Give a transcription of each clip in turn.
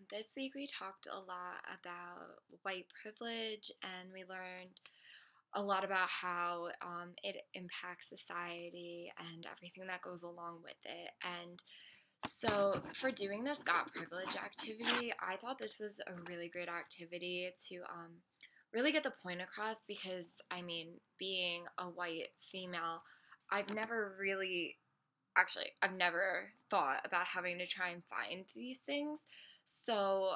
This week we talked a lot about white privilege and we learned a lot about how it impacts society and everything that goes along with it. And for doing this got privilege activity, I thought this was a really great activity to really get the point across because, I mean, being a white female, I've never really I've never thought about having to try and find these things. So,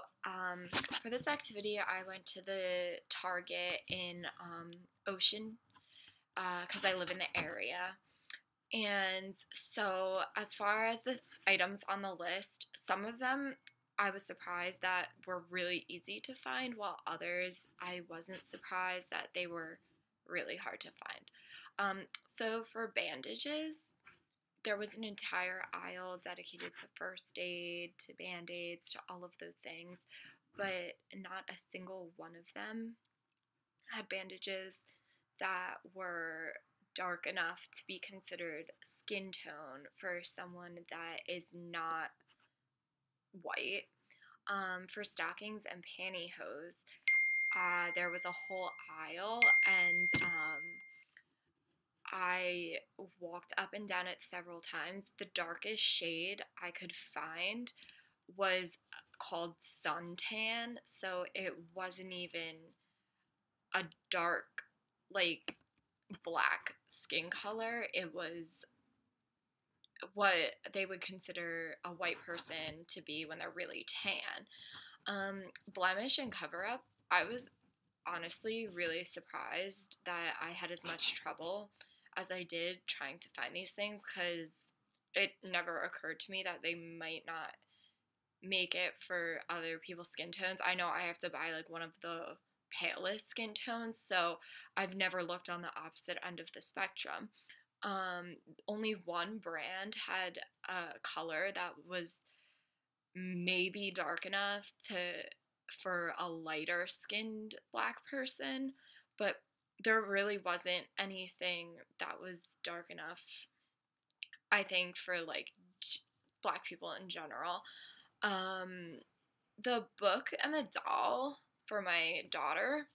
for this activity, I went to the Target in Ocean because I live in the area. And so, as far as the items on the list, some of them I was surprised that were really easy to find, while others I wasn't surprised that they were really hard to find. For bandages, there was an entire aisle dedicated to first aid, to band aids, to all of those things, but not a single one of them had bandages that were dark enough to be considered skin tone for someone that is not white. For stockings and pantyhose, there was a whole aisle, and I walked up and down it several times. The darkest shade I could find was called suntan, so it wasn't even a dark, like, black skin color. It was what they would consider a white person to be when they're really tan. Blemish and cover up, I was honestly really surprised that I had as much trouble as I did trying to find these things because it never occurred to me that they might not make it for other people's skin tones. I know I have to buy like one of the palest skin tones, so I've never looked on the opposite end of the spectrum. Only one brand had a color that was maybe dark enough for a lighter skinned black person, but there really wasn't anything that was dark enough, I think, for like black people in general. Um, the book and the doll for my daughter,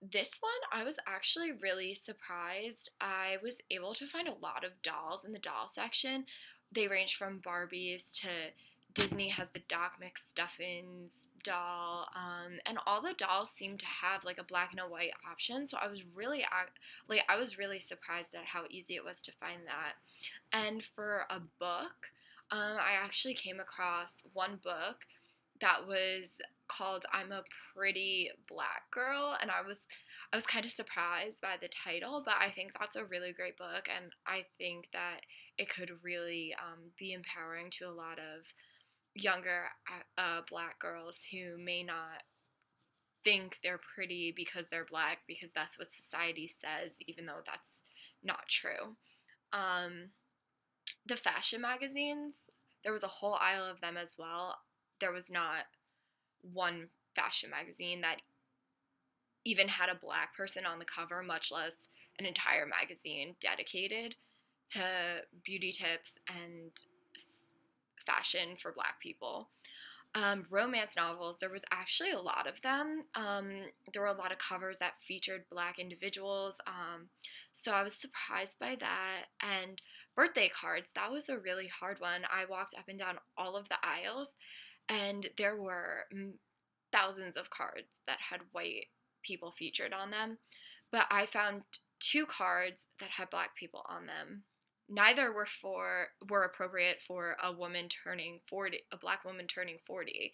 this one I was actually really surprised. I was able to find a lot of dolls in the doll section. They range from Barbies to Disney has the Doc McStuffins doll, and all the dolls seem to have like a black and a white option. So I was really surprised at how easy it was to find that. And for a book, I actually came across one book that was called "I'm a Pretty Black Girl," and I was kind of surprised by the title, but I think that's a really great book, and I think that it could really be empowering to a lot of younger black girls who may not think they're pretty because they're black because that's what society says, even though that's not true. Um, the fashion magazines, there was a whole aisle of them as well. There was not one fashion magazine that even had a black person on the cover, much less an entire magazine dedicated to beauty tips and fashion for black people. Romance novels, there was actually a lot of them. There were a lot of covers that featured black individuals, so I was surprised by that. And birthday cards, that was a really hard one. I walked up and down all of the aisles, and there were thousands of cards that had white people featured on them, but I found two cards that had black people on them. Neither were appropriate for a woman turning 40, a black woman turning 40.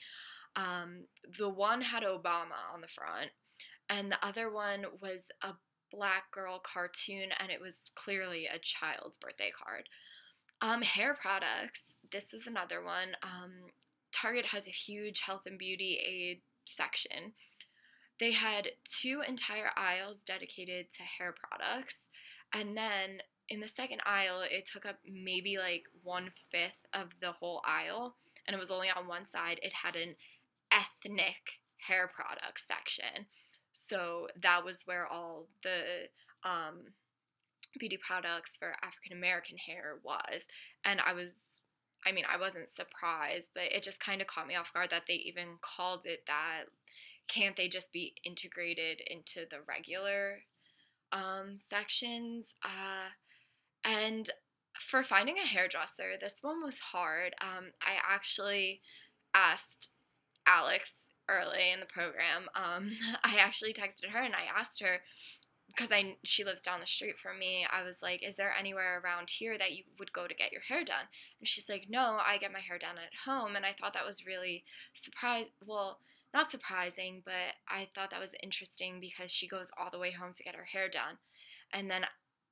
The one had Obama on the front, and the other one was a black girl cartoon, and it was clearly a child's birthday card. Hair products. This was another one. Target has a huge health and beauty aid section. They had two entire aisles dedicated to hair products, and then in the second aisle, it took up maybe like 1/5 of the whole aisle, and it was only on one side. It had an ethnic hair products section, so that was where all the beauty products for African American hair was, and I mean, I wasn't surprised, but it just kind of caught me off guard that they even called it that. Can't they just be integrated into the regular sections? And for finding a hairdresser, this one was hard. I actually asked Alex early in the program. I actually texted her and I asked her, because she lives down the street from me. I was like, "Is there anywhere around here that you would go to get your hair done?" And she's like, "No, I get my hair done at home." And I thought that was really well, not surprising, but I thought that was interesting because she goes all the way home to get her hair done. And then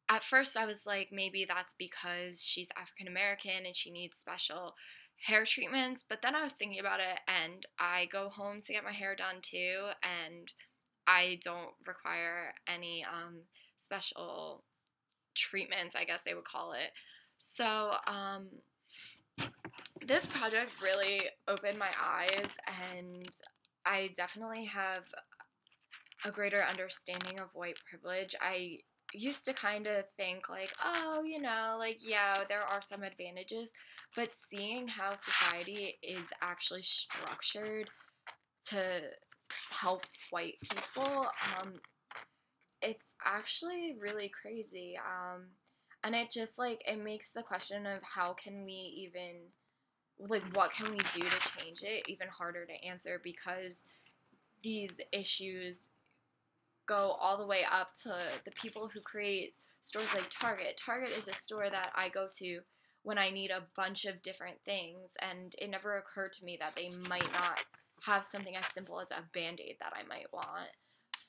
at first I was like, maybe that's because she's African American and she needs special hair treatments. But then I was thinking about it, and I go home to get my hair done too, and I don't require any special treatments, I guess they would call it. So this project really opened my eyes, and I definitely have a greater understanding of white privilege. I used to kind of think like, oh, like, yeah, there are some advantages, but seeing how society is actually structured to help white people, it's actually really crazy. And it just like it makes the question of how can we even like what can we do to change it even harder to answer, because these issues go all the way up to the people who create stores like Target. Target is a store that I go to when I need a bunch of different things, and it never occurred to me that they might not have something as simple as a Band-Aid that I might want.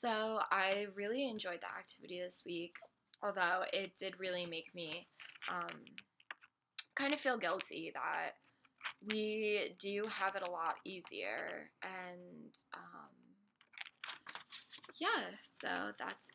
So I really enjoyed the activity this week, although it did really make me kind of feel guilty that we do have it a lot easier. And yeah, so that's